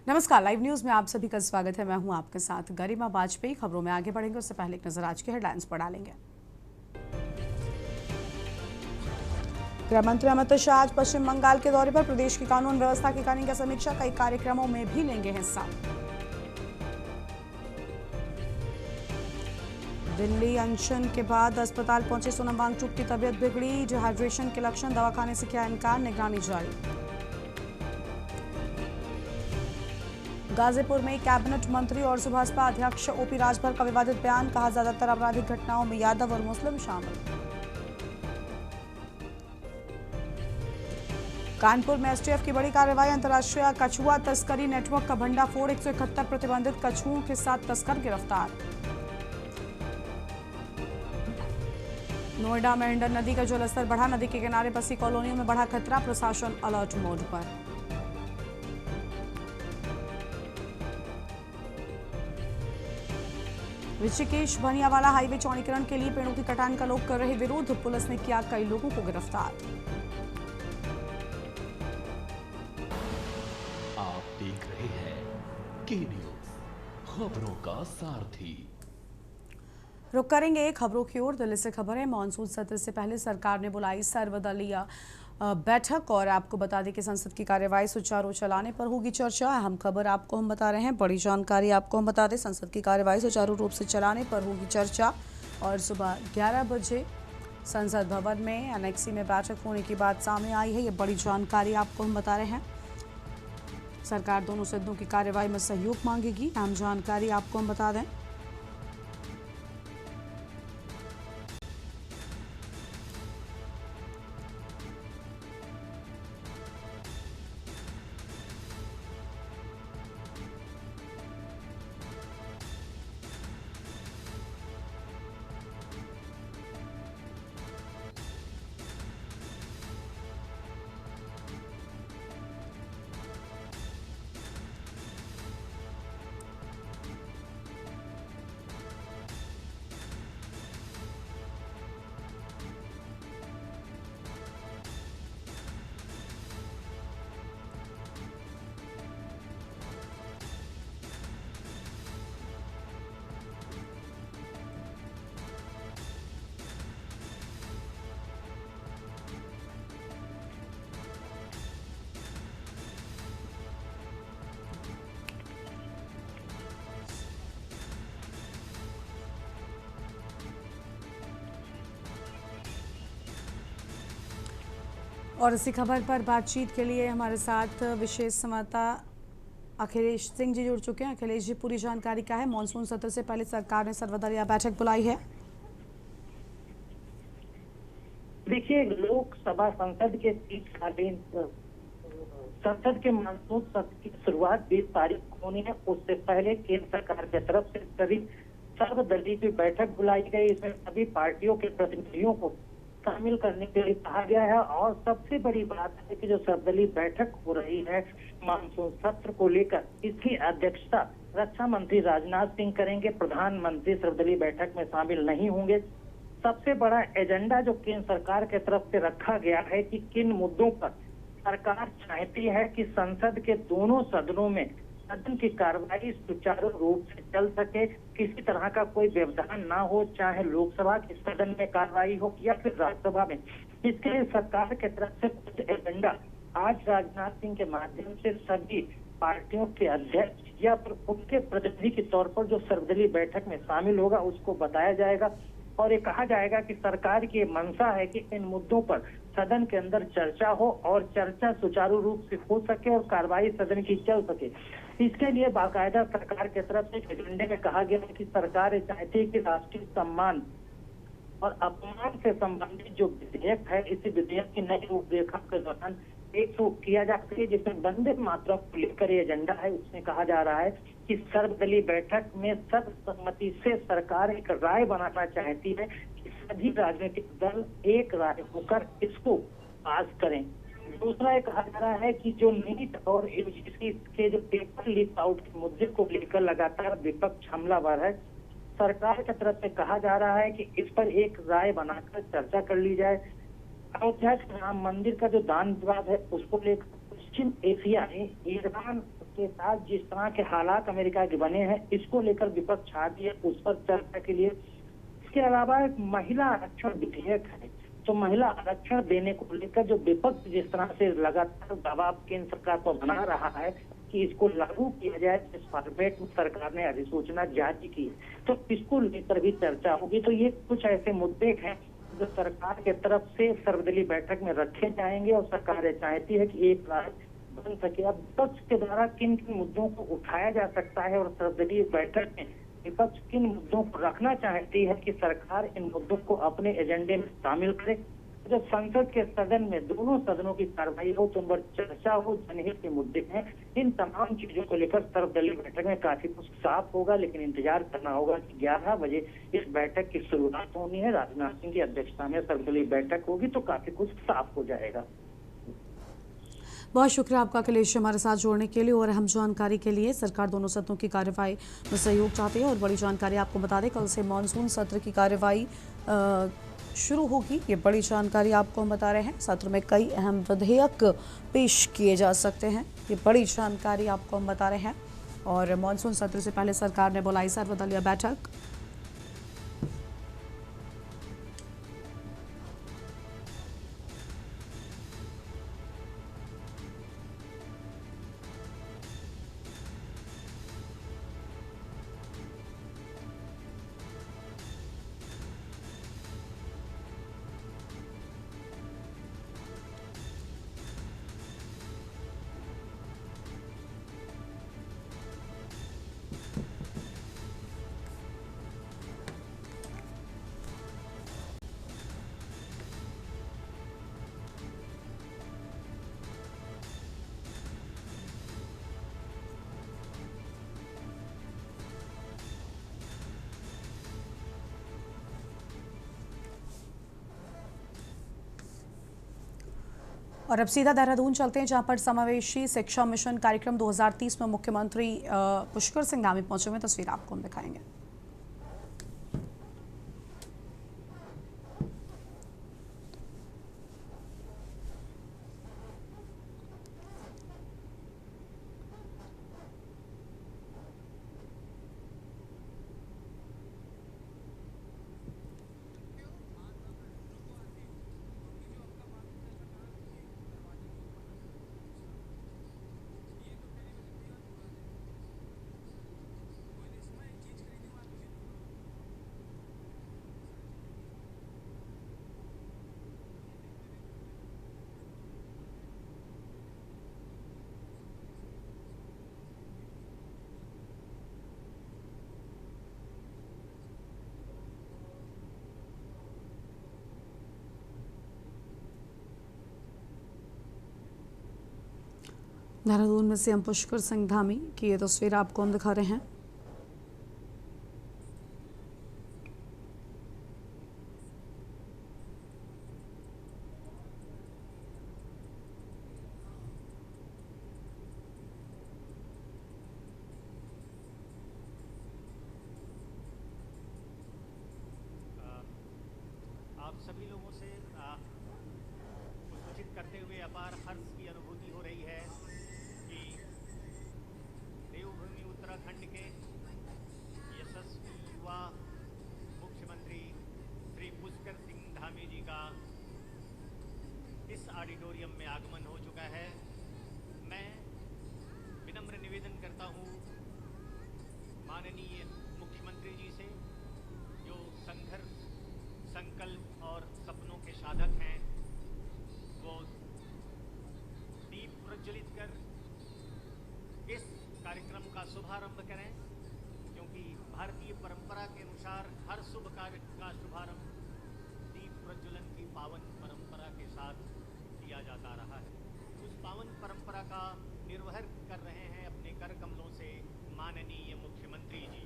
नमस्कार, live news में आप सभी का स्वागत है। मैं हूं आपके साथ गरिमा वाजपेयी। खबरों में आगे बढ़ेंगे उससे पहले एक नजर आज की हेडलाइंस पर डालेंगे। गृह मंत्री अमित शाह आज पश्चिम बंगाल के दौरे पर प्रदेश की कानून व्यवस्था की करेंगे समीक्षा। कई कार्यक्रमों में भी लेंगे हिस्सा। दिल्ली अनशन के बाद अस्पताल पहुंचे सोनम वांगचुक की तबीयत बिगड़ी। डिहाइड्रेशन के लक्षण, दवाखाने से किया इनकार, निगरानी जारी। गाजीपुर में कैबिनेट मंत्री और सुभाषपा अध्यक्ष ओपी राजभर का विवादित बयान, कहा ज्यादातर आपराधिक घटनाओं में यादव और मुस्लिम शामिल। कानपुर में एसटीएफ की बड़ी कार्रवाई, अंतर्राष्ट्रीय कछुआ तस्करी नेटवर्क का भंडाफोड़, 171 प्रतिबंधित कछुओं के साथ तस्कर गिरफ्तार। नोएडा में इंडन नदी का जलस्तर बढ़ा, नदी के किनारे बसी कॉलोनियों में बढ़ा खतरा, प्रशासन अलर्ट मोड पर। ऋषिकेश भनियावाला हाईवे चौड़ीकरण के लिए पेड़ों की कटान का लोग कर रहे विरोध, पुलिस ने किया कई लोगों को गिरफ्तार। आप देख रहे हैं के न्यूज, खबरों का सारथी। रुक करेंगे खबरों की ओर। दिल्ली से खबर है, मानसून सत्र से पहले सरकार ने बुलाई सर्वदलीय बैठक और आपको बता दें कि संसद की कार्यवाही सुचारू चलाने पर होगी चर्चा। अहम खबर आपको हम बता रहे हैं, बड़ी जानकारी आपको हम बता दें, संसद की कार्यवाही सुचारू रूप से चलाने पर होगी चर्चा। और सुबह 11 बजे संसद भवन में एनेक्सी में बैठक होने की बात सामने आई है। ये बड़ी जानकारी आपको हम बता रहे हैं। सरकार दोनों सदनों की कार्यवाही में सहयोग मांगेगी, अहम जानकारी आपको हम बता दें। और इसी खबर पर बातचीत के लिए हमारे साथ विशेष संवाददाता अखिलेश सिंह जी जुड़ चुके हैं। अखिलेश जी, पूरी जानकारी क्या है? मानसून सत्र से पहले सरकार ने सर्वदलीय बैठक बुलाई है। देखिए, लोकसभा संसद के शीतकालीन संसद के मानसून सत्र की शुरुआत 20 तारीख को होनी है। उससे पहले केंद्र सरकार की तरफ से करीब सर्वदलीय की बैठक बुलाई गई। इसमें सभी पार्टियों के प्रतिनिधियों को शामिल करने के लिए कहा गया है। और सबसे बड़ी बात है कि जो सर्वदलीय बैठक हो रही है मानसून सत्र को लेकर, इसकी अध्यक्षता रक्षा मंत्री राजनाथ सिंह करेंगे। प्रधानमंत्री सर्वदलीय बैठक में शामिल नहीं होंगे। सबसे बड़ा एजेंडा जो केंद्र सरकार की तरफ से रखा गया है कि किन मुद्दों पर सरकार चाहती है कि संसद के दोनों सदनों में सदन की कार्रवाई सुचारू रूप से चल सके, किसी तरह का कोई व्यवधान ना हो, चाहे लोकसभा के सदन में कार्रवाई हो या फिर राज्यसभा में। इसके लिए सरकार की तरफ से कुछ एजेंडा आज राजनाथ सिंह के माध्यम से सभी पार्टियों के अध्यक्ष या फिर उनके प्रतिनिधि के तौर पर जो सर्वदलीय बैठक में शामिल होगा उसको बताया जाएगा। और ये कहा जाएगा कि सरकार की मंशा है कि इन मुद्दों पर सदन के अंदर चर्चा हो और चर्चा सुचारू रूप से हो सके और कार्रवाई सदन की चल सके। इसके लिए बाकायदा सरकार की तरफ से एजेंडे में कहा गया है कि सरकार चाहती है कि राष्ट्रीय सम्मान और अपमान से संबंधित जो विधेयक है, इसी विधेयक की नई रूपरेखा के दौरान एक तो किया जा सके, जिसमें वंदे मातरम को लेकर ये एजेंडा है। उसमें कहा जा रहा है कि सर्वदलीय बैठक में सर्वसम्मति से सरकार एक राय बनाना चाहती है कि सभी राजनीतिक दल एक राय होकर इसको पास करें। दूसरा ये कहा जा रहा है कि जो नीट और यूजीसी के जो पेपर लीक आउट के मुद्दे को लेकर लगातार विपक्ष हमलावर है, सरकार की तरफ से कहा जा रहा है कि इस पर एक राय बनाकर चर्चा कर ली जाए। अयोध्या राम मंदिर का जो दान विवाद है उसको लेकर पश्चिम एशिया में ईरान के साथ जिस तरह के हालात अमेरिका के बने हैं, इसको लेकर विपक्ष छाती है उस पर चर्चा के लिए। इसके अलावा एक महिला आरक्षण विधेयक है, तो महिला आरक्षण देने को लेकर जो विपक्ष जिस तरह से लगातार दबाव केंद्र सरकार पर बना रहा है कि इसको लागू किया जाए, इस फॉर्मेट में सरकार ने अधिसूचना जारी की, तो इसको लेकर भी चर्चा होगी। तो ये कुछ ऐसे मुद्दे हैं जो सरकार के तरफ से सर्वदलीय बैठक में रखे जाएंगे और सरकार ये चाहती है कि एक राय बन सके। अब विपक्ष के द्वारा किन किन मुद्दों को उठाया जा सकता है और सर्वदलीय बैठक में विपक्ष किन मुद्दों को रखना चाहती है कि सरकार इन मुद्दों को अपने एजेंडे में शामिल करे। जब संसद के सदन में दोनों सदनों की कार्रवाई हो, तो उन पर चर्चा हो, जनहित के मुद्दे हैं, इन तमाम चीजों को लेकर सर्वदलीय बैठक में काफी कुछ साफ होगा। लेकिन इंतजार करना होगा कि 11 बजे इस बैठक की शुरुआत होनी है, राजनाथ सिंह की अध्यक्षता में सर्वदलीय बैठक होगी, तो काफी कुछ साफ हो जाएगा। बहुत शुक्रिया आपका अखिलेश हमारे साथ जोड़ने के लिए और अहम जानकारी के लिए। सरकार दोनों सदनों की कार्यवाही में सहयोग चाहती है और बड़ी जानकारी आपको बता दें, कल से मानसून सत्र की कार्यवाही शुरू होगी। ये बड़ी जानकारी आपको हम बता रहे हैं। सत्र में कई अहम विधेयक पेश किए जा सकते हैं, ये बड़ी जानकारी आपको हम बता रहे हैं। और मानसून सत्र से पहले सरकार ने बुलाई सर्वदलीय बैठक। और अब सीधा देहरादून चलते हैं, जहां पर समावेशी शिक्षा मिशन कार्यक्रम 2030 में मुख्यमंत्री पुष्कर सिंह धामी पहुंचे हुए। तस्वीर आपको हम दिखाएंगे। देहरादून में सीएम पुष्कर सिंह धामी की ये तस्वीर आपको हम दिखा रहे हैं। आप सभी लोगों से सूचित करते हुए अपार हर्ष की अनुभूति हो रही है कि देवभूमि उत्तराखंड के यशस्वी युवा मुख्यमंत्री श्री पुष्कर सिंह धामी जी का इस ऑडिटोरियम में आगमन हो चुका है। मैं विनम्र निवेदन करता हूँ माननीय मुख्यमंत्री जी से, जो संघर्ष, संकल्प और सपनों के साधक हैं, वो दीप प्रज्वलित कर इस कार्यक्रम का शुभारंभ करें, क्योंकि भारतीय परंपरा के अनुसार हर शुभ कार्य का शुभारंभ दीप प्रज्वलन की पावन परंपरा के साथ किया जाता रहा है। उस पावन परंपरा का निर्वहन कर रहे हैं अपने कर कमलों से माननीय मुख्यमंत्री जी।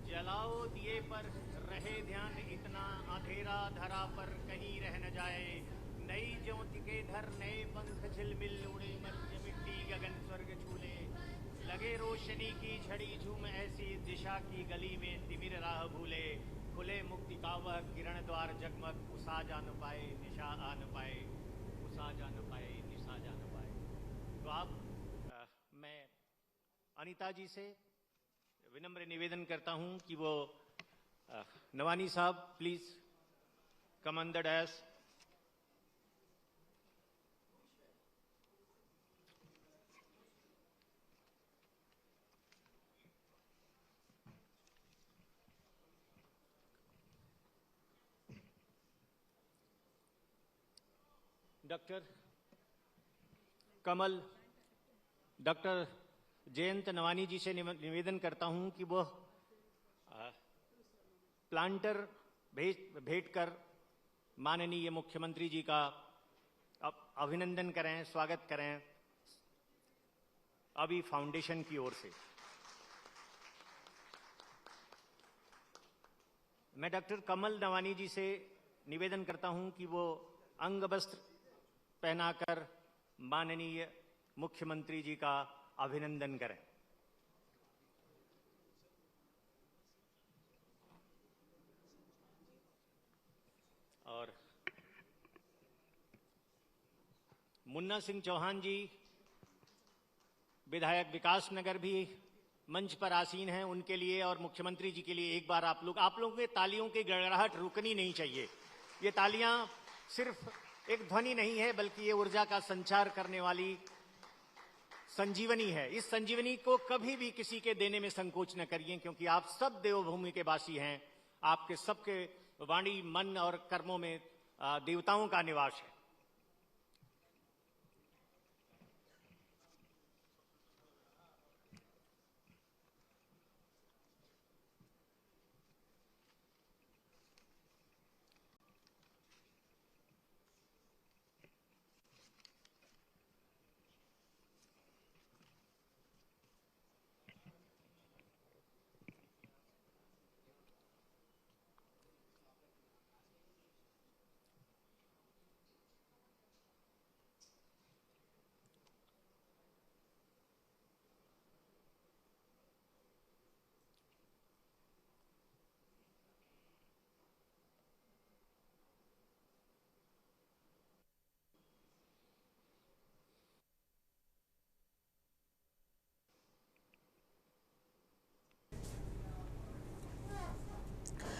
जलाओ दिए पर रहे ध्यान, इतना अंधेरा धरा पर कहीं रह न जाए। नई ज्योति के धर नए पंख झिलमिल उड़े, मध्य मिट्टी गगन स्वर्ग छूले। लगे रोशनी की छड़ी झूम ऐसी दिशा की गली में तिमिर राह भूले। खुले मुक्ति का वह किरण द्वार जगमग, उषा जा न पाए निशा आ न पाए, उषा जा न पाए निशा जा न पाए। तो आप मैं अनीता जी से विनम्र निवेदन करता हूं कि वो नवानी साहब please come on the dash. Doctor Jayant Navani ji से निवेदन करता हूं कि वह प्लांटर भेंट कर माननीय मुख्यमंत्री जी का अभिनंदन करें, स्वागत करें अभी फाउंडेशन की ओर से। मैं डॉक्टर कमल नवानी जी से निवेदन करता हूं कि वो अंग वस्त्र पहनाकर माननीय मुख्यमंत्री जी का अभिनंदन करें। और मुन्ना सिंह चौहान जी विधायक विकास नगर भी मंच पर आसीन हैं, उनके लिए और मुख्यमंत्री जी के लिए एक बार आप लोगों के तालियों की गड़गड़ाहट रुकनी नहीं चाहिए। ये तालियां सिर्फ एक ध्वनि नहीं है बल्कि ये ऊर्जा का संचार करने वाली संजीवनी है। इस संजीवनी को कभी भी किसी के देने में संकोच न करिए, क्योंकि आप सब देवभूमि के वासी हैं। आपके सबके वाणी, मन और कर्मों में देवताओं का निवास है।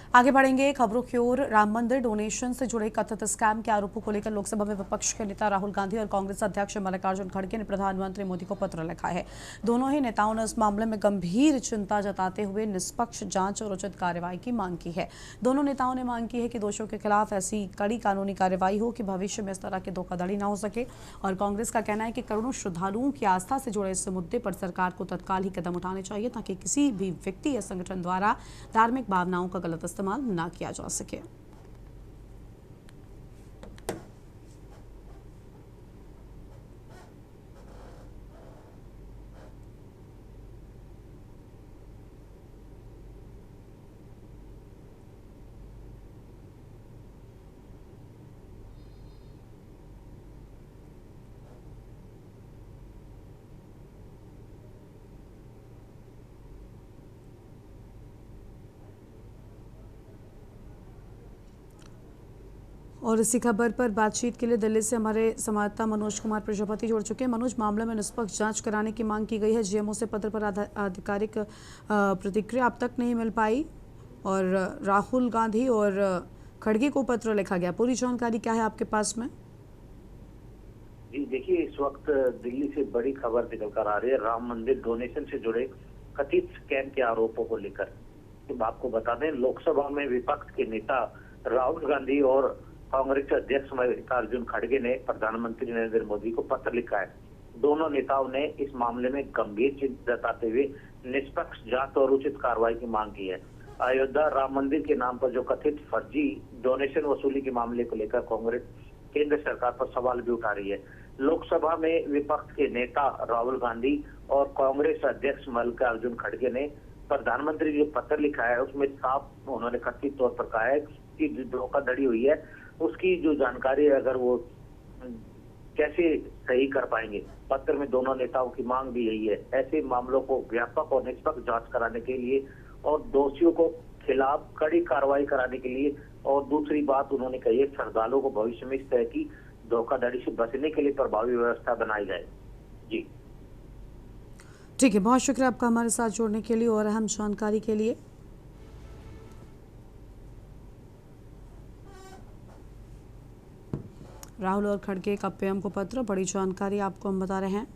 आगे बढ़ेंगे खबरों की ओर। राम मंदिर डोनेशन से जुड़े कथित स्कैम के आरोपों को लेकर लोकसभा में विपक्ष के नेता राहुल गांधी और कांग्रेस अध्यक्ष मल्लिकार्जुन खड़गे ने प्रधानमंत्री मोदी को पत्र लिखा है। दोनों ही नेताओं ने इस मामले में गंभीर चिंता जताते हुए निष्पक्ष जांच और उचित कार्रवाई की मांग की है। दोनों नेताओं ने मांग की है कि दोषियों के खिलाफ ऐसी कड़ी कानूनी कार्रवाई हो कि भविष्य में इस तरह की धोखाधड़ी न हो सके। और कांग्रेस का कहना है कि करोड़ों श्रद्धालुओं की आस्था से जुड़े इस मुद्दे पर सरकार को तत्काल ही कदम उठाने चाहिए, ताकि किसी भी व्यक्ति या संगठन द्वारा धार्मिक भावनाओं का गलत इस्तेमाल न किया जा सके। और इसी खबर पर बातचीत के लिए दिल्ली से हमारे संवाददाता मनोज कुमार प्रजापति जुड़ चुके हैं। मनोज, मामले में निष्पक्ष जांच कराने की मांग की गई है। जीएमओ से पत्र पर आधिकारिक प्रतिक्रिया अब तक नहीं मिल पाई और राहुल गांधी और खड़गे को पत्र लिखा गया। पूरी जानकारी क्या है आपके पास में? जी देखिए, इस वक्त दिल्ली से बड़ी खबर निकल कर आ रही है राम मंदिर डोनेशन से जुड़े कथित स्कैम के आरोपों को लेकर। तो आपको बता दें, लोकसभा में विपक्ष के नेता राहुल गांधी और कांग्रेस अध्यक्ष मल्लिकार्जुन खड़गे ने प्रधानमंत्री नरेंद्र मोदी को पत्र लिखा है। दोनों नेताओं ने इस मामले में गंभीर चिंता जताते हुए निष्पक्ष जांच और उचित कार्रवाई की मांग की है। अयोध्या राम मंदिर के नाम पर जो कथित फर्जी डोनेशन वसूली के मामले को लेकर कांग्रेस केंद्र सरकार पर सवाल भी उठा रही है। लोकसभा में विपक्ष के नेता राहुल गांधी और कांग्रेस अध्यक्ष मल्लिकार्जुन खड़गे ने प्रधानमंत्री जो पत्र लिखा है उसमें साफ उन्होंने कथित तौर पर कहा है कि धोखाधड़ी हुई है उसकी जो जानकारी है अगर वो कैसे सही कर पाएंगे। पत्र में दोनों नेताओं की मांग भी यही है। ऐसे मामलों को व्यापक और निष्पक्ष जांच कराने के लिए और दोषियों को खिलाफ कड़ी कार्रवाई कराने के लिए, और दूसरी बात उन्होंने कही है श्रद्धालुओं को भविष्य में इस तरह की धोखाधड़ी से बचने के लिए प्रभावी व्यवस्था बनाई जाए। जी ठीक है, बहुत शुक्रिया आपका हमारे साथ जुड़ने के लिए और अहम जानकारी के लिए। राहुल और खड़गे का पीएम को पत्र, बड़ी जानकारी आपको हम बता रहे हैं।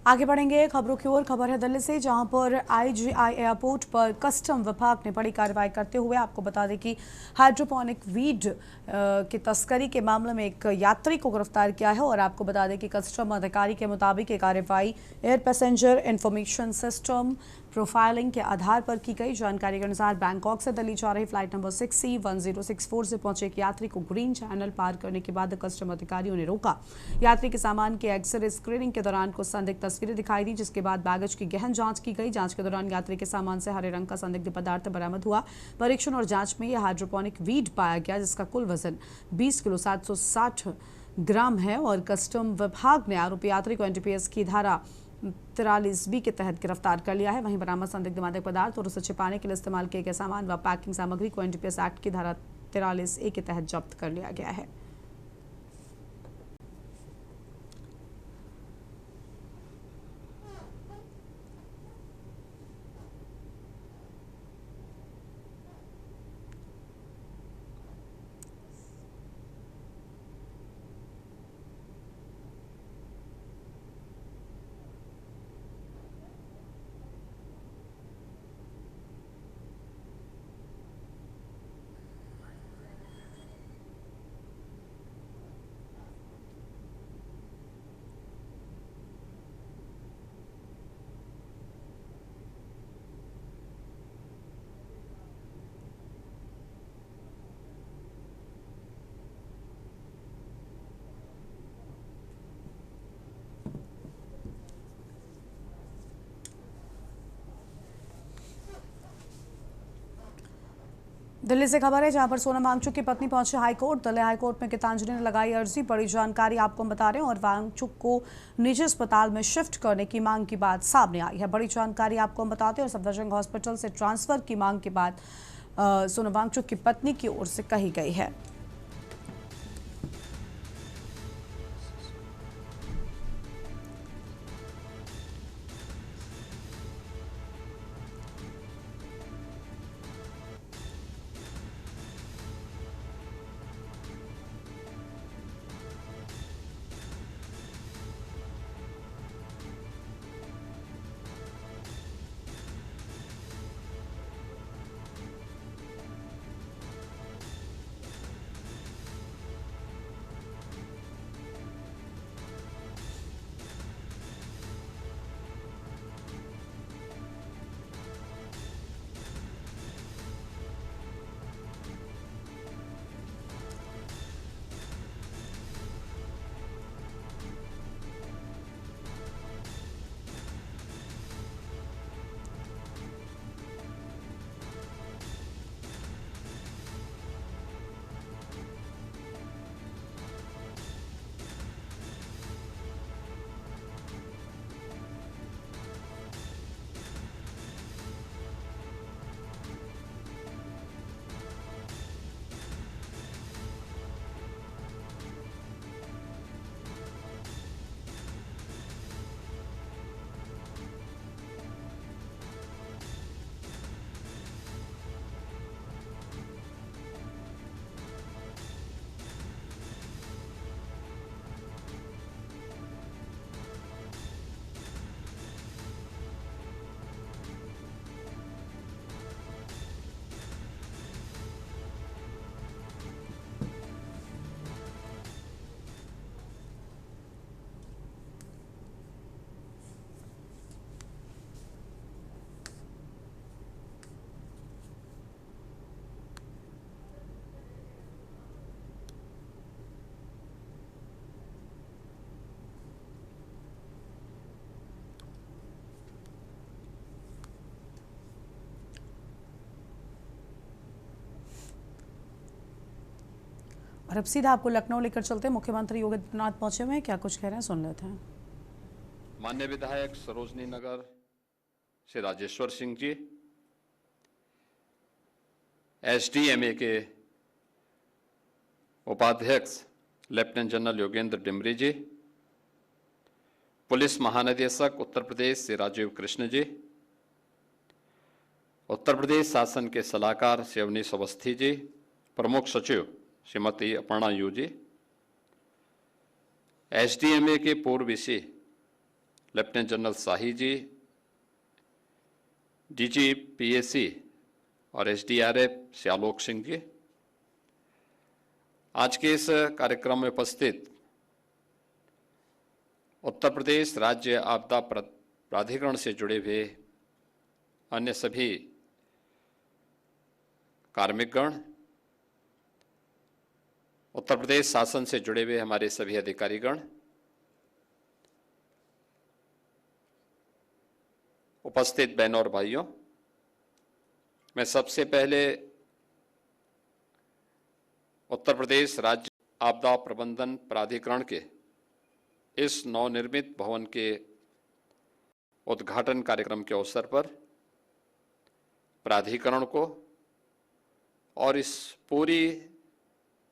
आगे बढ़ेंगे खबरों की ओर। खबर है दिल्ली से, जहां पर आईजीआई एयरपोर्ट पर कस्टम विभाग ने बड़ी कार्रवाई करते हुए आपको बता दें कि हाइड्रोपोनिक वीड की तस्करी के मामले में एक यात्री को गिरफ्तार किया है। और आपको बता दें कि कस्टम अधिकारी के मुताबिक ये कार्रवाई air passenger information system profiling के आधार पर की गई। जानकारी के अनुसार बैंकॉक से दिल्ली जा रही फ्लाइट नंबर 6C1064 से पहुंचे एक यात्री को ग्रीन चैनल पार करने के बाद कस्टम अधिकारियों ने रोका। यात्री के सामान के एक्सरे स्क्रीनिंग के दौरान कुछ संदिग्ध तस्वीरें दिखाई दी, जिसके बाद बैगेज की गहन जांच की गई। जांच के दौरान यात्री के सामान से हरे रंग का संदिग्ध पदार्थ बरामद हुआ। परीक्षण और जांच में यह हाइड्रोपोनिक वीड पाया गया, जिसका कुल वजन 20 किलो 760 ग्राम है। और कस्टम विभाग ने आरोपी यात्री को एनडीपीएस की धारा 43B के तहत गिरफ्तार कर लिया है। वहीं बरामद संदिग्ध मादक पदार्थ और उसे छिपाने के लिए इस्तेमाल किए गए सामान व पैकिंग सामग्री को एनडीपीएस एक्ट की धारा 43A के तहत जब्त कर लिया गया है। दिल्ली से खबर है, जहां पर सोनम वांगचुक की पत्नी पहुंचे हाईकोर्ट। दिल्ली हाईकोर्ट में गीतांजलि ने लगाई अर्जी। बड़ी जानकारी आपको हम बता रहे हैं। और वांगचुक को निजी अस्पताल में शिफ्ट करने की मांग की बात सामने आई है। बड़ी जानकारी आपको हम बताते हैं। और सफदरजंग हॉस्पिटल से ट्रांसफर की मांग की बात सोनम वांगचुक की पत्नी की ओर से कही गई है। और अब सीधा आपको लखनऊ लेकर चलते हैं। मुख्यमंत्री योगी आदित्यनाथ पहुंचे हुए हैं, क्या कुछ कह रहे हैं सुन लेते हैं। माननीय विधायक सरोजनी नगर से राजेश्वर सिंह जी, एसडीएमए के उपाध्यक्ष लेफ्टिनेंट जनरल योगेंद्र डिमरी जी, पुलिस महानिदेशक उत्तर प्रदेश से राजीव कृष्ण जी, उत्तर प्रदेश शासन के सलाहकार श्री अवनीश अवस्थी जी, प्रमुख सचिव श्रीमती अपर्णा यू जी, एसडीएमए के पूर्व EC lieutenant general Shahi ji, DG PAC और एसडीआरएफ श्री आलोक सिंह जी, आज के इस कार्यक्रम में उपस्थित उत्तर प्रदेश राज्य आपदा प्राधिकरण से जुड़े हुए अन्य सभी कार्मिकगण, उत्तर प्रदेश शासन से जुड़े हुए हमारे सभी अधिकारीगण, उपस्थित बहनों और भाइयों, मैं सबसे पहले उत्तर प्रदेश राज्य आपदा प्रबंधन प्राधिकरण के इस नवनिर्मित भवन के उद्घाटन कार्यक्रम के अवसर पर प्राधिकरण को और इस पूरी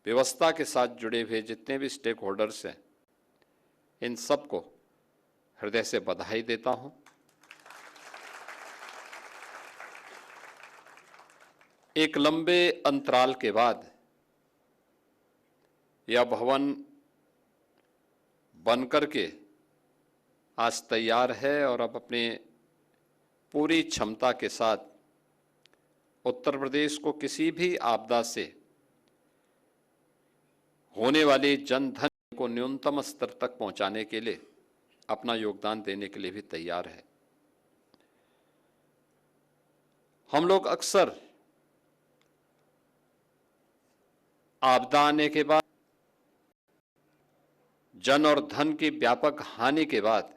व्यवस्था के साथ जुड़े हुए जितने भी स्टेक होल्डर्स हैं, इन सबको हृदय से बधाई देता हूं। एक लंबे अंतराल के बाद यह भवन बनकर के आज तैयार है और अब अपने पूरी क्षमता के साथ उत्तर प्रदेश को किसी भी आपदा से होने वाली जनधन को न्यूनतम स्तर तक पहुंचाने के लिए अपना योगदान देने के लिए भी तैयार है। हम लोग अक्सर आपदा आने के बाद, जन और धन की व्यापक हानि के बाद,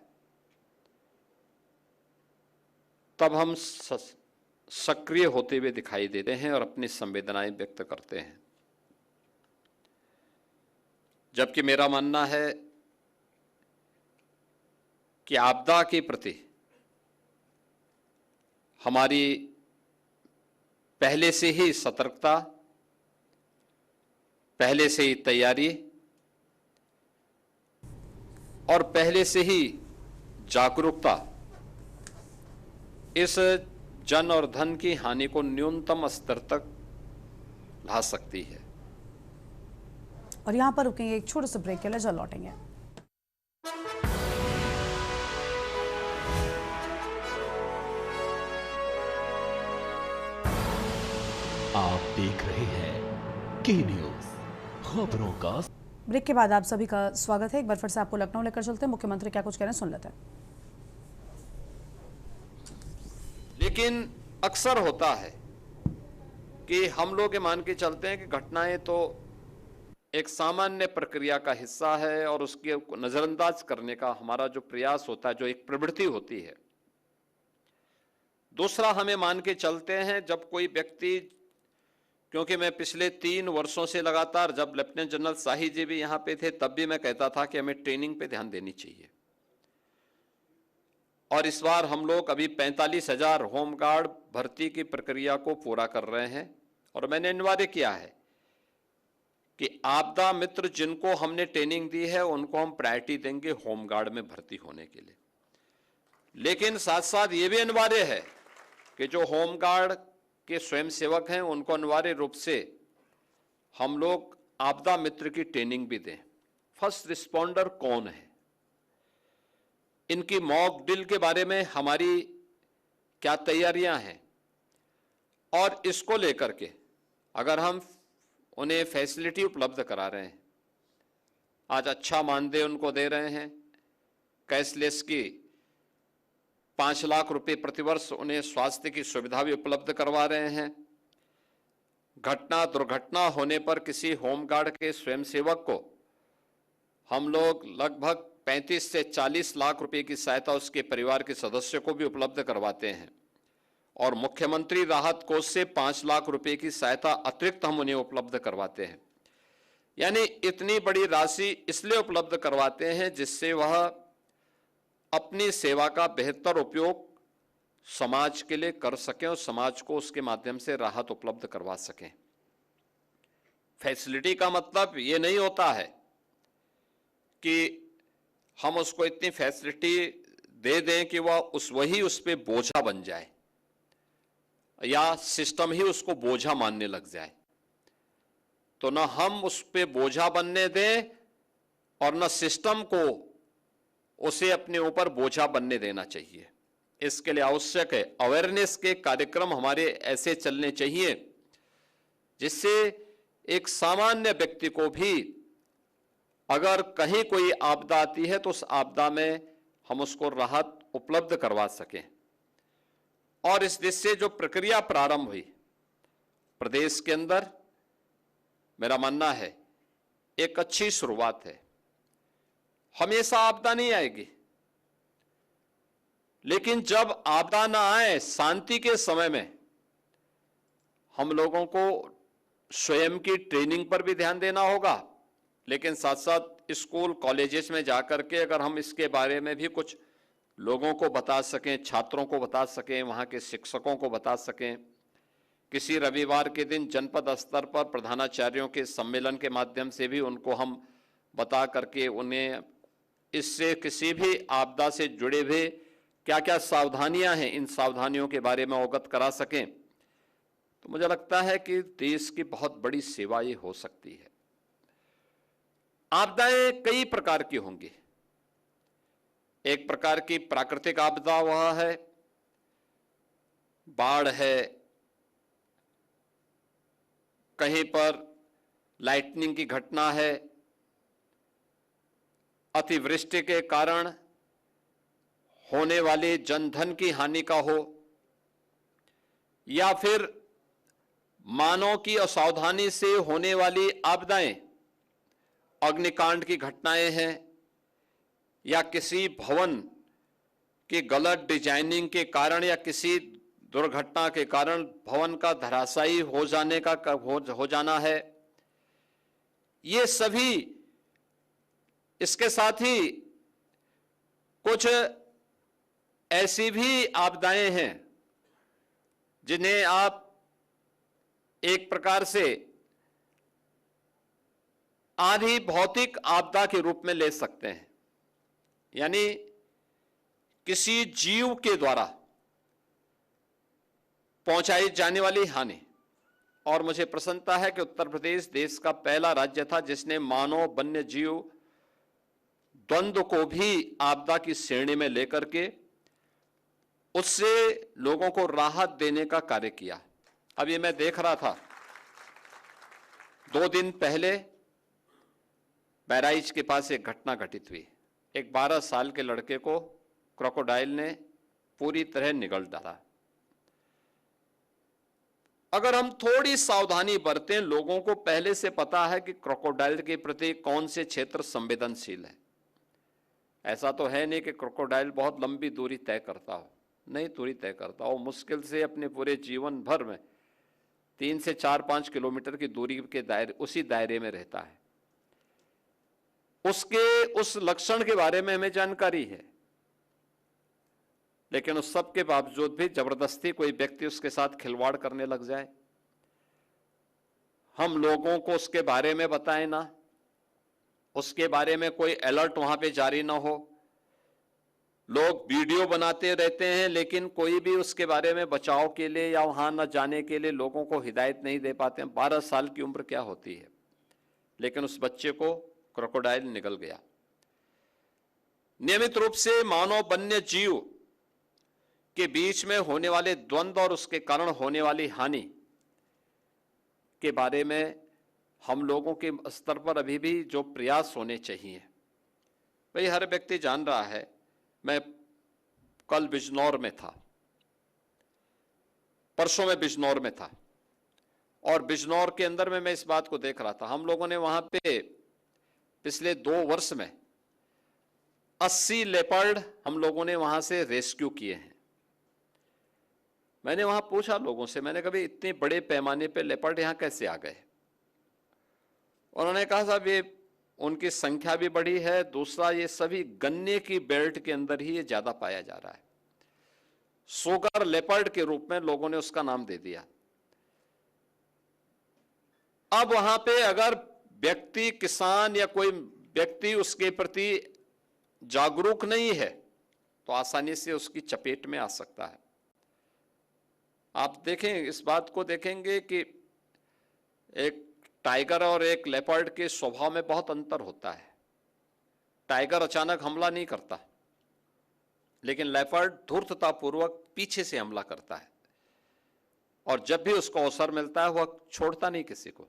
तब हम सक्रिय होते हुए दिखाई देते हैं और अपनी संवेदनाएं व्यक्त करते हैं। जबकि मेरा मानना है कि आपदा के प्रति हमारी पहले से ही सतर्कता, पहले से ही तैयारी और पहले से ही जागरूकता इस जन और धन की हानि को न्यूनतम स्तर तक ला सकती है। और यहां पर रुकेंगे एक छोटे से ब्रेक के लिए, जल्द लौटेंगे। आप देख रहे हैं के न्यूज, खबरों का। ब्रेक के बाद आप सभी का स्वागत है। एक बार फिर से आपको लखनऊ लेकर चलते हैं। मुख्यमंत्री क्या कुछ कह रहे हैं सुन लेते हैं। लेकिन अक्सर होता है कि हम लोग ये मान के चलते हैं कि घटनाएं तो एक सामान्य प्रक्रिया का हिस्सा है और उसके नजरअंदाज करने का हमारा जो प्रयास होता है, जो एक प्रवृत्ति होती है। दूसरा, हमें मान के चलते हैं जब कोई व्यक्ति, क्योंकि मैं पिछले 3 वर्षों से लगातार, जब लेफ्टिनेंट जनरल शाही जी भी यहां पे थे तब भी मैं कहता था कि हमें ट्रेनिंग पे ध्यान देनी चाहिए। और इस बार हम लोग अभी 45,000 होमगार्ड भर्ती की प्रक्रिया को पूरा कर रहे हैं और मैंने अनिवार्य किया है कि आपदा मित्र जिनको हमने ट्रेनिंग दी है उनको हम प्रायोरिटी देंगे होमगार्ड में भर्ती होने के लिए। लेकिन साथ साथ ये भी अनिवार्य है कि जो होमगार्ड के स्वयंसेवक हैं उनको अनिवार्य रूप से हम लोग आपदा मित्र की ट्रेनिंग भी दें। फर्स्ट रिस्पॉन्डर कौन है, इनकी मॉक ड्रिल के बारे में हमारी क्या तैयारियां हैं, और इसको लेकर के अगर हम उन्हें फैसिलिटी उपलब्ध करा रहे हैं, आज अच्छा मानदेय उनको दे रहे हैं, कैशलेस की 5 लाख रुपए प्रतिवर्ष उन्हें स्वास्थ्य की सुविधा भी उपलब्ध करवा रहे हैं, घटना दुर्घटना होने पर किसी होमगार्ड के स्वयंसेवक को हम लोग लगभग 35 से 40 लाख रुपए की सहायता उसके परिवार के सदस्यों को भी उपलब्ध करवाते हैं, और मुख्यमंत्री राहत कोष से 5 लाख रुपए की सहायता अतिरिक्त हम उन्हें उपलब्ध करवाते हैं। यानी इतनी बड़ी राशि इसलिए उपलब्ध करवाते हैं जिससे वह अपनी सेवा का बेहतर उपयोग समाज के लिए कर सकें और समाज को उसके माध्यम से राहत उपलब्ध करवा सकें। फैसिलिटी का मतलब ये नहीं होता है कि हम उसको इतनी फैसिलिटी दे दें कि वह वही उस पे बोझा बन जाए या सिस्टम ही उसको बोझा मानने लग जाए। तो न हम उस पे बोझा बनने दें और न सिस्टम को उसे अपने ऊपर बोझा बनने देना चाहिए। इसके लिए आवश्यक है अवेयरनेस के कार्यक्रम हमारे ऐसे चलने चाहिए जिससे एक सामान्य व्यक्ति को भी अगर कहीं कोई आपदा आती है तो उस आपदा में हम उसको राहत उपलब्ध करवा सकें। और इस दिशा से जो प्रक्रिया प्रारंभ हुई प्रदेश के अंदर, मेरा मानना है एक अच्छी शुरुआत है। हमेशा आपदा नहीं आएगी, लेकिन जब आपदा ना आए शांति के समय में हम लोगों को स्वयं की ट्रेनिंग पर भी ध्यान देना होगा, लेकिन साथ साथ स्कूल कॉलेजेस में जाकर के अगर हम इसके बारे में भी कुछ लोगों को बता सकें, छात्रों को बता सकें, वहाँ के शिक्षकों को बता सकें। किसी रविवार के दिन जनपद स्तर पर प्रधानाचार्यों के सम्मेलन के माध्यम से भी उनको हम बता करके उन्हें इससे किसी भी आपदा से जुड़े हुए क्या क्या सावधानियां हैं इन सावधानियों के बारे में अवगत करा सकें, तो मुझे लगता है कि देश की बहुत बड़ी सेवा ये हो सकती है। आपदाएं कई प्रकार की होंगी। एक प्रकार की प्राकृतिक आपदा वह है, बाढ़ है, कहीं पर लाइटनिंग की घटना है, अतिवृष्टि के कारण होने वाले जनधन की हानि का हो, या फिर मानव की असावधानी से होने वाली आपदाएं, अग्निकांड की घटनाएं हैं, या किसी भवन की गलत डिजाइनिंग के कारण या किसी दुर्घटना के कारण भवन का धराशायी हो जाने का हो जाना है। ये सभी, इसके साथ ही कुछ ऐसी भी आपदाएं हैं जिन्हें आप एक प्रकार से आधी भौतिक आपदा के रूप में ले सकते हैं, यानी किसी जीव के द्वारा पहुंचाई जाने वाली हानि। और मुझे प्रसन्नता है कि उत्तर प्रदेश देश का पहला राज्य था जिसने मानव वन्य जीव द्वंद्व को भी आपदा की श्रेणी में लेकर के उससे लोगों को राहत देने का कार्य किया। अब ये मैं देख रहा था 2 दिन पहले बहराइच के पास एक घटना घटित हुई। एक 12 साल के लड़के को क्रोकोडाइल ने पूरी तरह निगल डाला। अगर हम थोड़ी सावधानी बरतें, लोगों को पहले से पता है कि क्रोकोडाइल के प्रति कौन से क्षेत्र संवेदनशील है। ऐसा तो है नहीं कि क्रोकोडाइल बहुत लंबी दूरी तय करता हो, नहीं दूरी तय करता हो, मुश्किल से अपने पूरे जीवन भर में 3 से 4-5 किलोमीटर की दूरी के दायरे, उसी दायरे में रहता है। उसके उस लक्षण के बारे में हमें जानकारी है, लेकिन उस सब के बावजूद भी जबरदस्ती कोई व्यक्ति उसके साथ खिलवाड़ करने लग जाए, हम लोगों को उसके बारे में बताएं ना, उसके बारे में कोई अलर्ट वहां पे जारी ना हो। लोग वीडियो बनाते रहते हैं लेकिन कोई भी उसके बारे में बचाव के लिए या वहां न जाने के लिए लोगों को हिदायत नहीं दे पाते हैं। 12 साल की उम्र क्या होती है, लेकिन उस बच्चे को क्रोकोडाइल निगल गया। नियमित रूप से मानव वन्य जीव के बीच में होने वाले द्वंद्व और उसके कारण होने वाली हानि के बारे में हम लोगों के स्तर पर अभी भी जो प्रयास होने चाहिए, भाई हर व्यक्ति जान रहा है। मैं कल बिजनौर में था, परसों में बिजनौर में था, और बिजनौर के अंदर में मैं इस बात को देख रहा था। हम लोगों ने वहां पे पिछले 2 वर्ष में 80 लेपर्ड हम लोगों ने वहां से रेस्क्यू किए हैं। मैंने वहां पूछा लोगों से, मैंने कभी इतने बड़े पैमाने पे लेपर्ड यहां कैसे आ गए? उन्होंने कहा साहब ये उनकी संख्या भी बढ़ी है, दूसरा ये सभी गन्ने की बेल्ट के अंदर ही ये ज्यादा पाया जा रहा है। सुगर लेपर्ड के रूप में लोगों ने उसका नाम दे दिया। अब वहां पे अगर व्यक्ति, किसान या कोई व्यक्ति उसके प्रति जागरूक नहीं है तो आसानी से उसकी चपेट में आ सकता है। आप देखें, इस बात को देखेंगे कि एक टाइगर और एक लेपर्ड के स्वभाव में बहुत अंतर होता है। टाइगर अचानक हमला नहीं करता, लेकिन लेपर्ड धूर्ततापूर्वक पीछे से हमला करता है, और जब भी उसको अवसर मिलता है वह छोड़ता नहीं किसी को।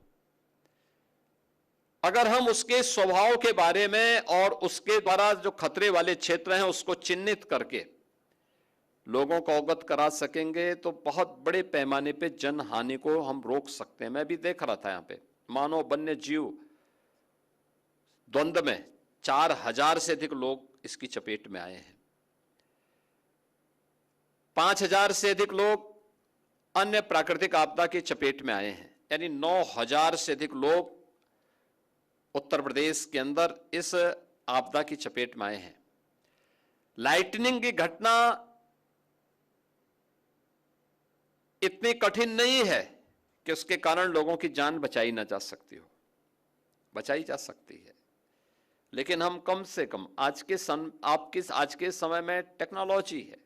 अगर हम उसके स्वभाव के बारे में और उसके द्वारा जो खतरे वाले क्षेत्र हैं उसको चिन्हित करके लोगों को अवगत करा सकेंगे तो बहुत बड़े पैमाने पे जन हानि को हम रोक सकते हैं। मैं भी देख रहा था यहाँ पे मानव वन्य जीव द्वंद्व में 4000 से अधिक लोग इसकी चपेट में आए हैं। 5000 से अधिक लोग अन्य प्राकृतिक आपदा की चपेट में आए हैं, यानी 9000 से अधिक लोग उत्तर प्रदेश के अंदर इस आपदा की चपेट में आए हैं। लाइटनिंग की घटना इतनी कठिन नहीं है कि उसके कारण लोगों की जान बचाई ना जा सकती हो, बचाई जा सकती है। लेकिन हम कम से कम आज के समय में टेक्नोलॉजी है,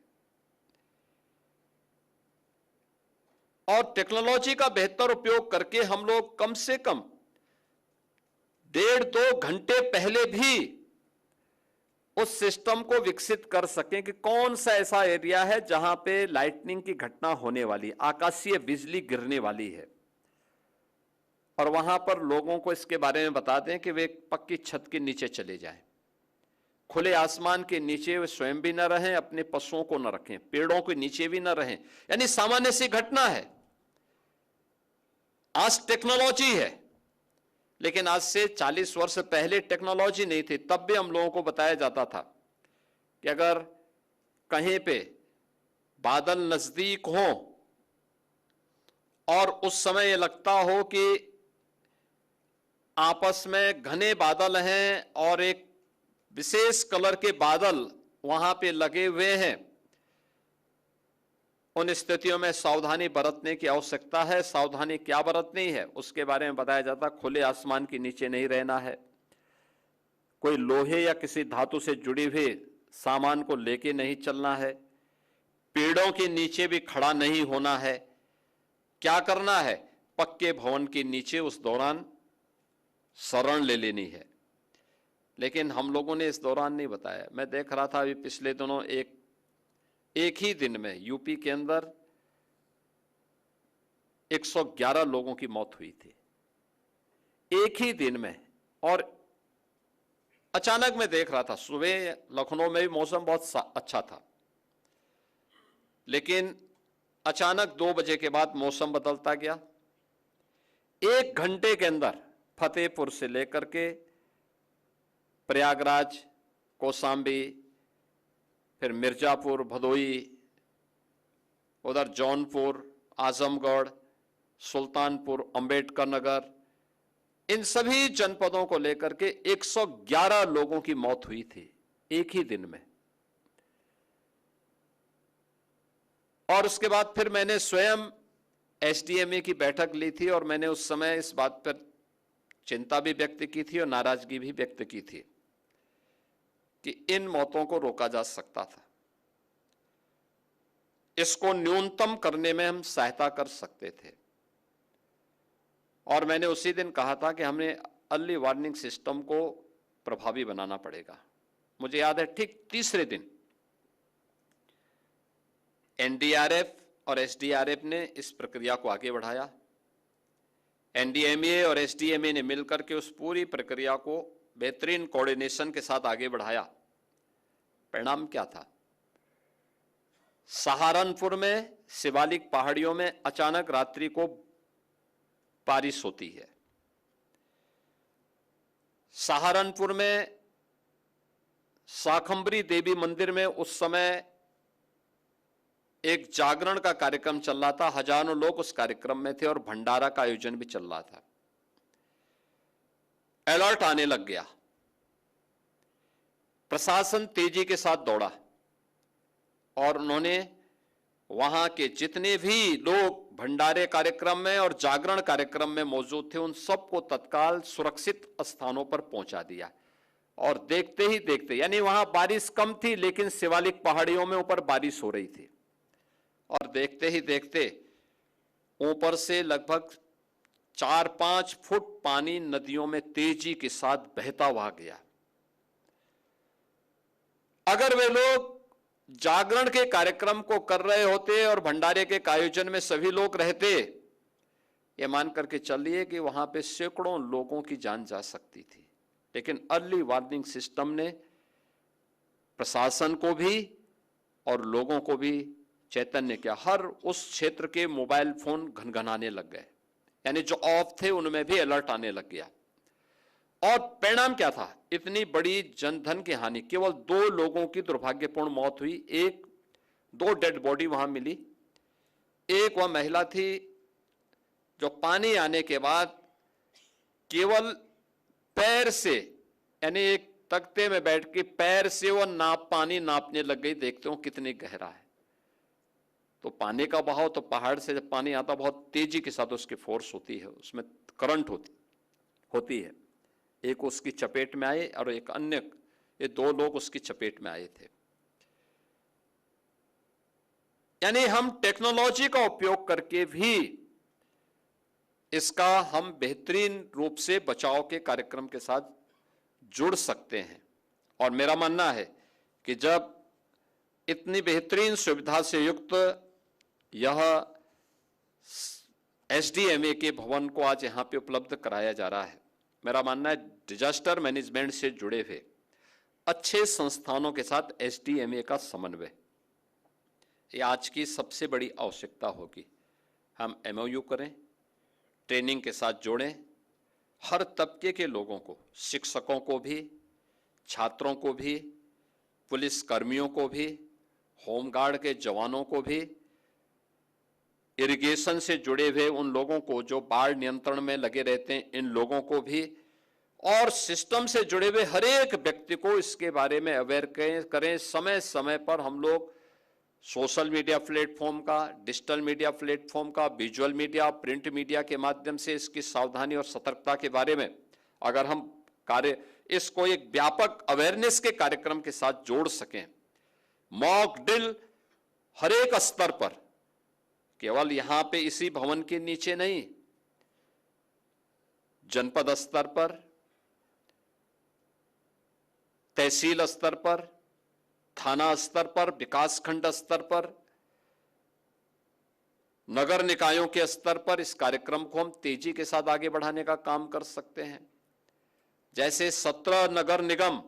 और टेक्नोलॉजी का बेहतर उपयोग करके हम लोग कम से कम 1.5-2 घंटे पहले भी उस सिस्टम को विकसित कर सकें कि कौन सा ऐसा एरिया है जहां पे लाइटनिंग की घटना होने वाली, आकाशीय बिजली गिरने वाली है, और वहां पर लोगों को इसके बारे में बता दें कि वे पक्की छत के नीचे चले जाएं, खुले आसमान के नीचे वे स्वयं भी न रहें, अपने पशुओं को न रखें, पेड़ों के नीचे भी न रहें। यानी सामान्य सी घटना है। आज टेक्नोलॉजी है, लेकिन आज से 40 वर्ष पहले टेक्नोलॉजी नहीं थी। तब भी हम लोगों को बताया जाता था कि अगर कहीं पे बादल नजदीक हो और उस समय ये लगता हो कि आपस में घने बादल हैं और एक विशेष कलर के बादल वहां पे लगे हुए हैं, उन स्थितियों में सावधानी बरतने की आवश्यकता है। सावधानी क्या बरतनी है उसके बारे में बताया जाता। खुले आसमान के नीचे नहीं रहना है, कोई लोहे या किसी धातु से जुड़ी हुई सामान को लेके नहीं चलना है, पेड़ों के नीचे भी खड़ा नहीं होना है। क्या करना है, पक्के भवन के नीचे उस दौरान शरण ले लेनी है। लेकिन हम लोगों ने इस दौरान नहीं बताया। मैं देख रहा था अभी पिछले दिनों एक ही दिन में यूपी के अंदर 111 लोगों की मौत हुई थी, एक ही दिन में। और अचानक मैं देख रहा था, सुबह लखनऊ में भी मौसम बहुत अच्छा था, लेकिन अचानक 2 बजे के बाद मौसम बदलता गया। 1 घंटे के अंदर फतेहपुर से लेकर के प्रयागराज, कौशाम्बी, फिर मिर्जापुर, भदोई, उधर जौनपुर, आजमगढ़, सुल्तानपुर, अंबेडकर नगर, इन सभी जनपदों को लेकर के 111 लोगों की मौत हुई थी एक ही दिन में। और उसके बाद फिर मैंने स्वयं एसडीएमए की बैठक ली थी और मैंने उस समय इस बात पर चिंता भी व्यक्त की थी और नाराजगी भी व्यक्त की थी कि इन मौतों को रोका जा सकता था, इसको न्यूनतम करने में हम सहायता कर सकते थे। और मैंने उसी दिन कहा था कि हमें अर्ली वार्निंग सिस्टम को प्रभावी बनाना पड़ेगा। मुझे याद है ठीक तीसरे दिन एनडीआरएफ और एसडीआरएफ ने इस प्रक्रिया को आगे बढ़ाया। एनडीएमए और एसडीएमए ने मिलकर के उस पूरी प्रक्रिया को बेहतरीन कोऑर्डिनेशन के साथ आगे बढ़ाया। परिणाम क्या था? सहारनपुर में शिवालिक पहाड़ियों में अचानक रात्रि को बारिश होती है। सहारनपुर में शाकंभरी देवी मंदिर में उस समय एक जागरण का कार्यक्रम चल रहा था, हजारों लोग उस कार्यक्रम में थे और भंडारा का आयोजन भी चल रहा था। अलर्ट आने लग गया। प्रशासन तेजी के साथ दौड़ा और उन्होंने वहां के जितने भी लोग भंडारे कार्यक्रम में और जागरण कार्यक्रम में मौजूद थे उन सबको तत्काल सुरक्षित स्थानों पर पहुंचा दिया। और देखते ही देखते, यानी वहां बारिश कम थी लेकिन शिवालिक पहाड़ियों में ऊपर बारिश हो रही थी, और देखते ही देखते ऊपर से लगभग 4-5 फुट पानी नदियों में तेजी के साथ बहता हुआ गया। अगर वे लोग जागरण के कार्यक्रम को कर रहे होते और भंडारे के आयोजन में सभी लोग रहते, ये मान करके चलिए कि वहां पे सैकड़ों लोगों की जान जा सकती थी। लेकिन अर्ली वार्निंग सिस्टम ने प्रशासन को भी और लोगों को भी चैतन्य किया। हर उस क्षेत्र के मोबाइल फोन घनघनाने लग गए, यानी जो ऑफ थे उनमें भी अलर्ट आने लग गया। और परिणाम क्या था? इतनी बड़ी जनधन की हानि, केवल 2 लोगों की दुर्भाग्यपूर्ण मौत हुई। 2 डेड बॉडी वहां मिली। एक वह महिला थी जो पानी आने के बाद केवल पैर से, यानी एक तख्ते में बैठ के पैर से वो पानी नापने लग गई। देखते हो कितनी गहरा है। तो पानी का बहाव, तो पहाड़ से जब पानी आता बहुत तेजी के साथ उसकी फोर्स होती है, उसमें करंट होती है। एक उसकी चपेट में आए और एक अन्य, ये 2 लोग उसकी चपेट में आए थे। यानी हम टेक्नोलॉजी का उपयोग करके भी इसका हम बेहतरीन रूप से बचाव के कार्यक्रम के साथ जुड़ सकते हैं। और मेरा मानना है कि जब इतनी बेहतरीन सुविधा से युक्त यह एसडीएमए के भवन को आज यहां पे उपलब्ध कराया जा रहा है, मेरा मानना है डिजास्टर मैनेजमेंट से जुड़े हुए अच्छे संस्थानों के साथ एसडीएमए का समन्वय, ये आज की सबसे बड़ी आवश्यकता होगी। हम एमओयू करें, ट्रेनिंग के साथ जोड़ें, हर तबके के लोगों को, शिक्षकों को भी, छात्रों को भी, पुलिस कर्मियों को भी, होमगार्ड के जवानों को भी, इरिगेशन से जुड़े हुए उन लोगों को जो बाढ़ नियंत्रण में लगे रहते हैं, इन लोगों को भी, और सिस्टम से जुड़े हुए हर एक व्यक्ति को इसके बारे में अवेयर करें। समय समय पर हम लोग सोशल मीडिया प्लेटफॉर्म का, डिजिटल मीडिया प्लेटफॉर्म का, विजुअल मीडिया, प्रिंट मीडिया के माध्यम से इसकी सावधानी और सतर्कता के बारे में अगर हम इसको एक व्यापक अवेयरनेस के कार्यक्रम के साथ जोड़ सकें, मॉक ड्रिल हर एक स्तर पर, केवल यहां पे इसी भवन के नीचे नहीं, जनपद स्तर पर, तहसील स्तर पर, थाना स्तर पर, विकासखंड स्तर पर, नगर निकायों के स्तर पर इस कार्यक्रम को हम तेजी के साथ आगे बढ़ाने का काम कर सकते हैं। जैसे 17 नगर निगम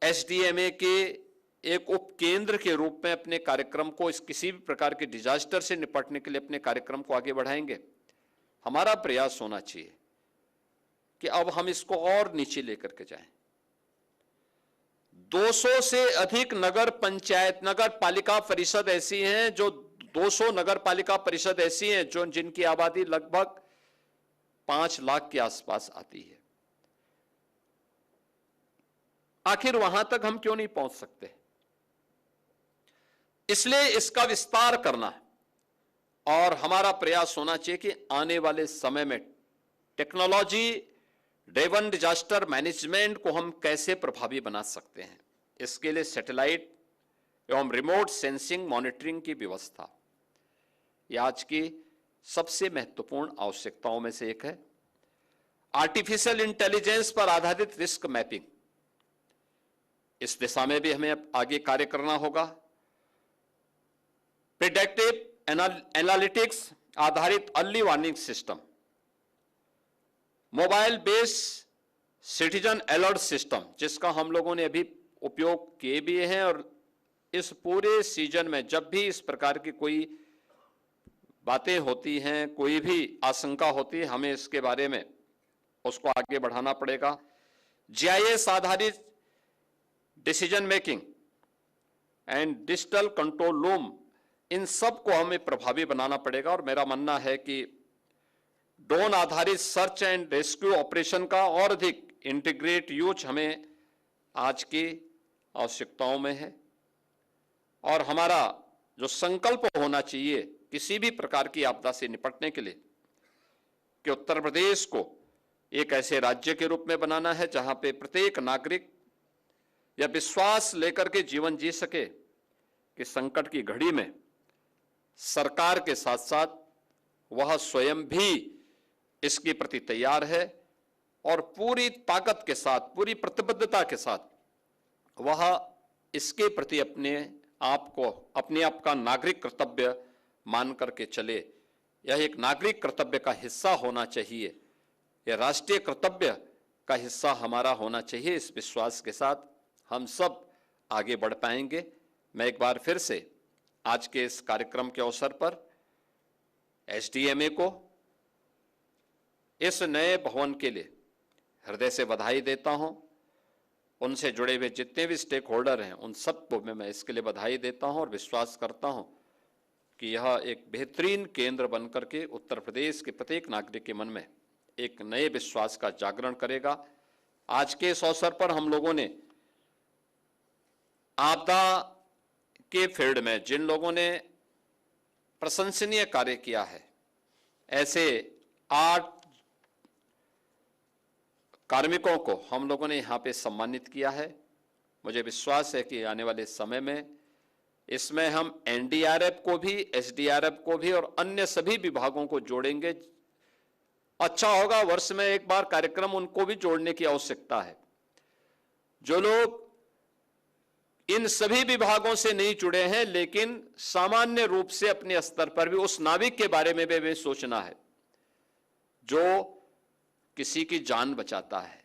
एसडीएमए के एक उपकेंद्र के रूप में अपने कार्यक्रम को, इस किसी भी प्रकार के डिजास्टर से निपटने के लिए अपने कार्यक्रम को आगे बढ़ाएंगे। हमारा प्रयास होना चाहिए कि अब हम इसको और नीचे लेकर के जाएं। 200 से अधिक नगर पंचायत, नगर पालिका परिषद ऐसी हैं जो 200 नगर पालिका परिषद ऐसी हैं जो जिनकी आबादी लगभग 5 लाख के आसपास आती है। आखिर वहां तक हम क्यों नहीं पहुंच सकते? इसलिए इसका विस्तार करना और हमारा प्रयास होना चाहिए कि आने वाले समय में टेक्नोलॉजी ड्रिवन डिजास्टर मैनेजमेंट को हम कैसे प्रभावी बना सकते हैं। इसके लिए सैटेलाइट एवं रिमोट सेंसिंग मॉनिटरिंग की व्यवस्था, यह आज की सबसे महत्वपूर्ण आवश्यकताओं में से एक है। आर्टिफिशियल इंटेलिजेंस पर आधारित रिस्क मैपिंग, इस दिशा में भी हमें अब आगे कार्य करना होगा। प्रिडिक्टिव एनालिटिक्स आधारित early warning system, mobile based citizen alert system, जिसका हम लोगों ने अभी उपयोग किए भी हैं, और इस पूरे सीजन में जब भी इस प्रकार की कोई बातें होती हैं, कोई भी आशंका होती है, हमें इसके बारे में उसको आगे बढ़ाना पड़ेगा। जीआईएस आधारित decision making and digital control room, इन सब को हमें प्रभावी बनाना पड़ेगा। और मेरा मानना है कि ड्रोन आधारित सर्च एंड रेस्क्यू ऑपरेशन का और अधिक इंटीग्रेट यूज हमें आज की आवश्यकताओं में है। और हमारा जो संकल्प होना चाहिए किसी भी प्रकार की आपदा से निपटने के लिए कि उत्तर प्रदेश को एक ऐसे राज्य के रूप में बनाना है जहां पे प्रत्येक नागरिक यह विश्वास लेकर के जीवन जी सके कि संकट की घड़ी में सरकार के साथ साथ वह स्वयं भी इसके प्रति तैयार है और पूरी ताकत के साथ, पूरी प्रतिबद्धता के साथ वह इसके प्रति अपने आप का नागरिक कर्तव्य मान करके चले। यह एक नागरिक कर्तव्य का हिस्सा होना चाहिए, यह राष्ट्रीय कर्तव्य का हिस्सा हमारा होना चाहिए। इस विश्वास के साथ हम सब आगे बढ़ पाएंगे। मैं एक बार फिर से आज के इस कार्यक्रम के अवसर पर एसडीएमए को इस नए भवन के लिए हृदय से बधाई देता हूं। उनसे जुड़े हुए जितने भी स्टेक होल्डर हैं उन सबको मैं इसके लिए बधाई देता हूं और विश्वास करता हूं कि यह एक बेहतरीन केंद्र बनकर के उत्तर प्रदेश के प्रत्येक नागरिक के मन में एक नए विश्वास का जागरण करेगा। आज के इस अवसर पर हम लोगों ने आपदा के फील्ड में जिन लोगों ने प्रशंसनीय कार्य किया है, ऐसे 8 कार्मिकों को हम लोगों ने यहाँ पे सम्मानित किया है। मुझे विश्वास है कि आने वाले समय में इसमें हम एनडीआरएफ को भी, एसडीआरएफ को भी और अन्य सभी विभागों को जोड़ेंगे। अच्छा होगा वर्ष में एक बार कार्यक्रम उनको भी जोड़ने की आवश्यकता है। जो लोग इन सभी विभागों से नहीं जुड़े हैं लेकिन सामान्य रूप से अपने स्तर पर भी उस नाविक के बारे में भी सोचना है जो किसी की जान बचाता है।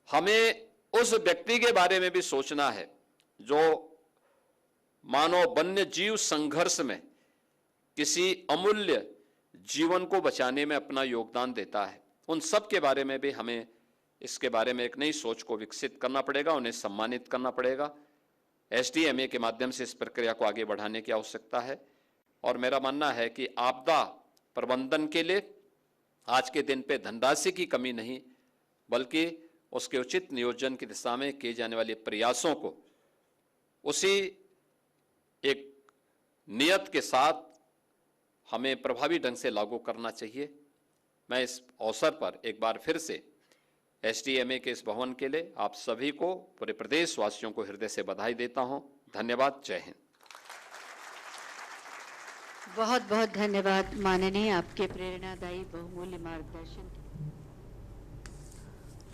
हमें उस व्यक्ति के बारे में भी सोचना है जो मानव वन्य जीव संघर्ष में किसी अमूल्य जीवन को बचाने में अपना योगदान देता है। उन सब के बारे में भी हमें इसके बारे में एक नई सोच को विकसित करना पड़ेगा, उन्हें सम्मानित करना पड़ेगा। एसडीएमए के माध्यम से इस प्रक्रिया को आगे बढ़ाने की आवश्यकता है। और मेरा मानना है कि आपदा प्रबंधन के लिए आज के दिन पे धनराशि की कमी नहीं बल्कि उसके उचित नियोजन की दिशा में किए जाने वाले प्रयासों को उसी एक नियत के साथ हमें प्रभावी ढंग से लागू करना चाहिए। मैं इस अवसर पर एक बार फिर से एसडीएमए के इस भवन के लिए आप सभी को, पूरे प्रदेशवासियों को हृदय से बधाई देता हूं। धन्यवाद। जय हिंद। बहुत बहुत धन्यवाद माननीय, आपके प्रेरणादायी बहुमूल्य मार्गदर्शन।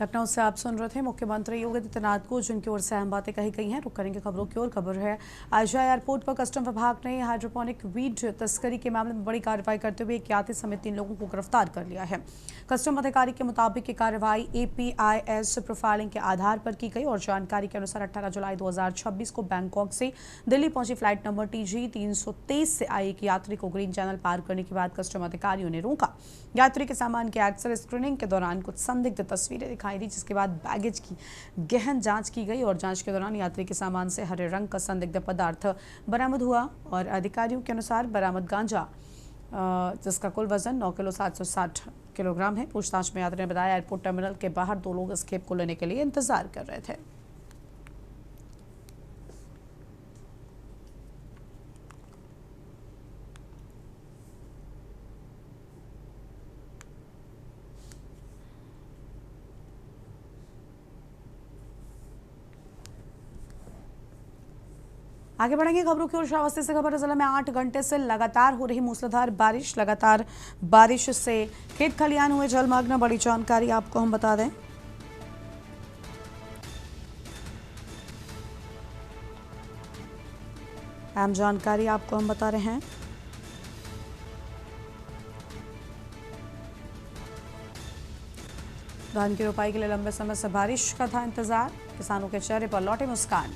लखनऊ से आप सुन रहे थे मुख्यमंत्री योगी आदित्यनाथ को, जिनकी ओर से अहम बातें कही गई हैं। रुक करेंगे खबरों की ओर। खबर है आइजा एयरपोर्ट पर कस्टम विभाग ने हाइड्रोपोनिक वीड तस्करी के मामले में बड़ी कार्रवाई करते हुए एक यात्री समेत 3 लोगों को गिरफ्तार कर लिया है। कस्टम अधिकारी के मुताबिक ये कार्रवाई APIS प्रोफाइलिंग के आधार पर की गई और जानकारी के अनुसार 18 जुलाई 2026 को बैंकॉक से दिल्ली पहुंची फ्लाइट नंबर TG 323 से आई एक यात्री को ग्रीन चैनल पार करने के बाद कस्टम अधिकारियों ने रोका। यात्री के सामान की एक्सरे स्क्रीनिंग के दौरान कुछ संदिग्ध तस्वीरें दिखाई दी, जिसके बाद बैगेज की गहन जांच की गई और जांच के दौरान यात्री के सामान से हरे रंग का संदिग्ध पदार्थ बरामद हुआ और अधिकारियों के अनुसार बरामद गांजा जिसका कुल वजन 9 किलो 760 किलोग्राम है। पूछताछ में यात्री ने बताया एयरपोर्ट टर्मिनल के बाहर 2 लोग इस खेप को लेने के लिए इंतजार कर रहे थे। आगे बढ़ेंगे खबरों की ओर। श्रावस्ती से खबर है, जिले में 8 घंटे से लगातार हो रही मूसलाधार बारिश। लगातार बारिश से खेत खलियान हुए जलमग्न। बड़ी जानकारी आपको हम बता दें। अहम जानकारी आपको हम बता रहे हैं। धान की रोपाई के लिए लंबे समय से बारिश का था इंतजार। किसानों के चेहरे पर लौटी मुस्कान।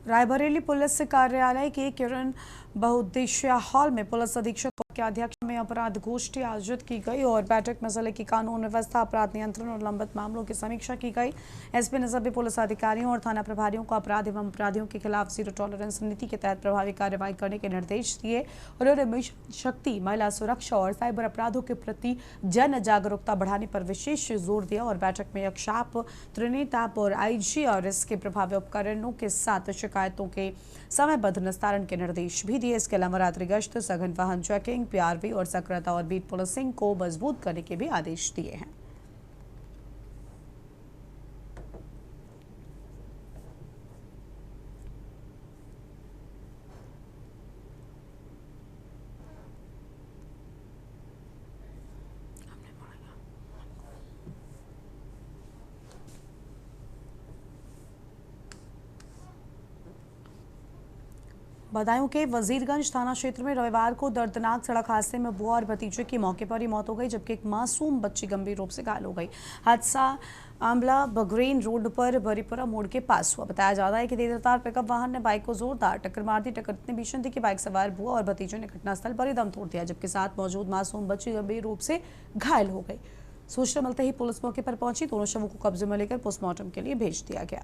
रायबरेली पुलिस कार्यालय के किरण बहुउद्देशीय हॉल में पुलिस अधीक्षक के अध्यक्ष में अपराध गोष्ठी आयोजित की गई और बैठक में जिले की कानून व्यवस्था, अपराध नियंत्रण और लंबित मामलों की समीक्षा की गई। एसपी ने सभी पुलिस अधिकारियों और थाना प्रभारियों को अपराध एवं अपराधियों के खिलाफ जीरो टॉलरेंस नीति के तहत प्रभावी कार्रवाई करने के निर्देश दिए। उन्होंने मिशन शक्ति, महिला सुरक्षा और साइबर अपराधों के प्रति जन जागरूकता बढ़ाने पर विशेष जोर दिया और बैठक में यक्षाप, त्रिनेट ऐप और IGRS के प्रभावी उपकरणों के साथ शिकायतों के समयबद्ध निस्तारण के निर्देश भी दिए। इसके अलावा रात्रि गश्त, सघन वाहन चेकिंग, PRV और सक्रियता और बीट पुलिसिंग को मजबूत करने के भी आदेश दिए हैं। बदायूं के वजीरगंज थाना क्षेत्र में रविवार को दर्दनाक सड़क हादसे में बुआ और भतीजे की मौके पर ही मौत हो गई, जबकि एक मासूम बच्ची गंभीर रूप से घायल हो गई। हादसा आंवला बगरेन रोड पर बरीपुरा मोड़ के पास हुआ। बताया जा रहा है कि तेज रफ्तार पिकअप वाहन ने बाइक को जोरदार टक्कर मार दी। टक्कर इतनी भीषण थी कि बाइक सवार बुआ और भतीजे ने घटनास्थल पर ही दम तोड़ दिया, जबकि साथ मौजूद मासूम बच्ची गंभीर रूप से घायल हो गई। सूचना मिलते ही पुलिस मौके पर पहुंची। दोनों शवों को कब्जे में लेकर पोस्टमार्टम के लिए भेज दिया गया।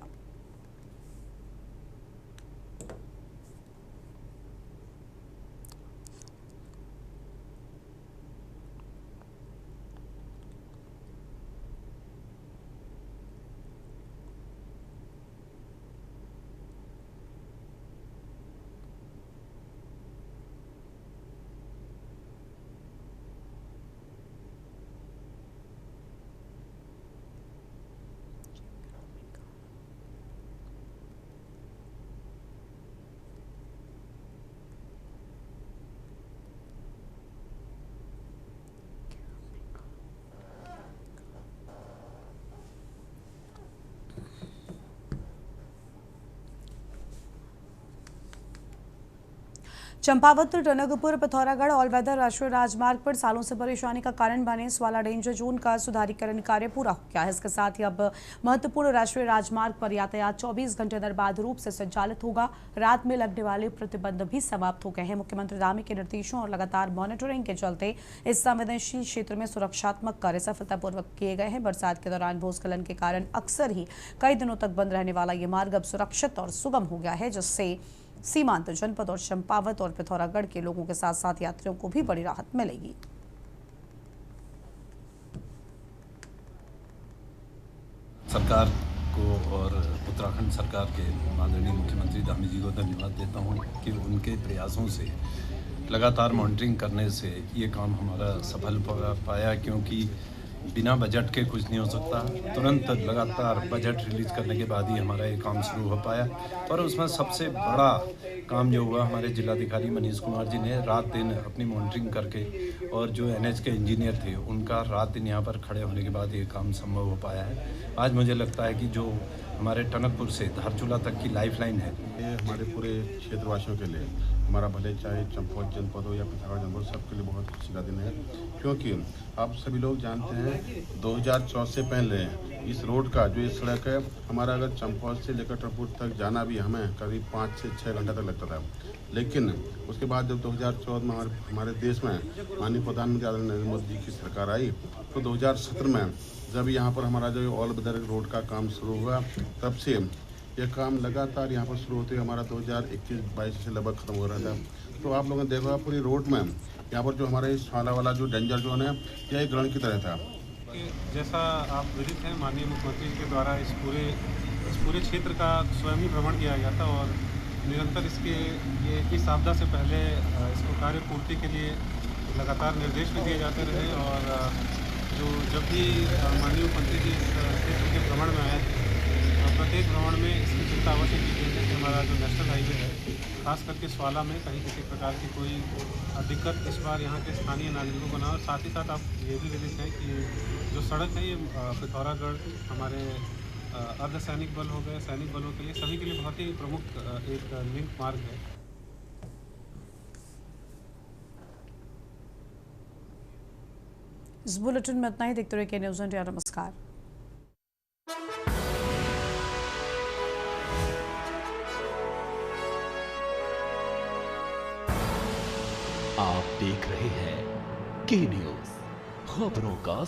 चंपावत, टनकपुर, पिथौरागढ़ ऑल वेदर राष्ट्रीय राजमार्ग पर सालों से परेशानी का कारण बने स्वाला डेंजर जोन का सुधारीकरण कार्य पूरा हो गया है। इसके साथ ही अब महत्वपूर्ण राष्ट्रीय राजमार्ग पर यातायात 24 घंटे निर्बाध रूप से संचालित होगा। रात में लगने वाले प्रतिबंध भी समाप्त हो गए हैं। मुख्यमंत्री धामी के निर्देशों और लगातार मॉनिटरिंग के चलते इस संवेदनशील क्षेत्र में सुरक्षात्मक कार्य सफलतापूर्वक किए गए हैं। बरसात के दौरान भूस्खलन के कारण अक्सर ही कई दिनों तक बंद रहने वाला ये मार्ग अब सुरक्षित और सुगम हो गया है, जिससे सीमांत जनपद और चंपावत और पिथौरागढ़ के लोगों के साथ साथ यात्रियों को भी बड़ी राहत मिलेगी। सरकार को और उत्तराखंड सरकार के माननीय मुख्यमंत्री धामी जी को धन्यवाद देता हूं कि उनके प्रयासों से लगातार मॉनिटरिंग करने से ये काम हमारा सफल पाया, क्योंकि बिना बजट के कुछ नहीं हो सकता। तुरंत लगातार बजट रिलीज करने के बाद ही हमारा ये काम शुरू हो पाया। और उसमें सबसे बड़ा काम जो हुआ, हमारे जिलाधिकारी मनीष कुमार जी ने रात दिन अपनी मॉनिटरिंग करके, और जो NH के इंजीनियर थे उनका रात दिन यहाँ पर खड़े होने के बाद ये काम संभव हो पाया है। आज मुझे लगता है कि जो हमारे टनकपुर से धारचूला तक की लाइफलाइन है, ये हमारे पूरे क्षेत्रवासियों के लिए, हमारा भले चाहे चंपावत जनपद हो या पिथौरागढ़ जनपद, सबके लिए बहुत खुशी का दिन है। क्योंकि आप सभी लोग जानते हैं 2014 से पहले इस रोड का जो ये सड़क है, हमारा अगर चंपावत से लेकर टनकपुर तक जाना भी हमें करीब 5 से 6 घंटा तक लगता था। लेकिन उसके बाद जब 2014 में हमारे देश में माननीय प्रधानमंत्री आदरणीय नरेंद्र मोदी जी की सरकार आई, तो 2017 में जब यहाँ पर हमारा जो ऑल वेदर रोड का काम शुरू हुआ, तब से यह काम लगातार यहाँ पर शुरू होते हुए हमारा 2021-22 से लगभग खत्म हो रहा था। तो आप लोगों ने देखा पूरी रोड में यहाँ पर जो हमारे स्वाला वाला जो डेंजर जोन है, यह एक ग्रहण की तरह था। जैसा आप विदित हैं, माननीय मुख्यमंत्री के द्वारा इस पूरे क्षेत्र का स्वयं ही भ्रमण किया गया था और निरंतर इस आपदा से पहले इसको कार्य पूर्ति के लिए लगातार निर्देश भी दिए जाते रहे। और जब भी माननीय मुख्यमंत्री जी इस क्षेत्र के भ्रमण में आए, प्रत्येक भ्रमण में इसकी चिंता अवश्य की गई है कि हमारा जो नेशनल हाईवे है, खास करके स्वाला में कहीं किसी प्रकार की कोई दिक्कत इस बार यहाँ के स्थानीय नागरिकों को ना हो। साथ ही साथ आप ये भी विदित हैं कि जो सड़क है, ये पिथौरागढ़ हमारे अर्धसैनिक बल हो गए, सैनिक बलों के लिए, सभी के लिए बहुत ही प्रमुख एक लिंक मार्ग है। इस बुलेटिन में इतना ही। देखते रहिए न्यूज़ इंडिया। नमस्कार। आप देख रहे हैं के न्यूज, खबरों का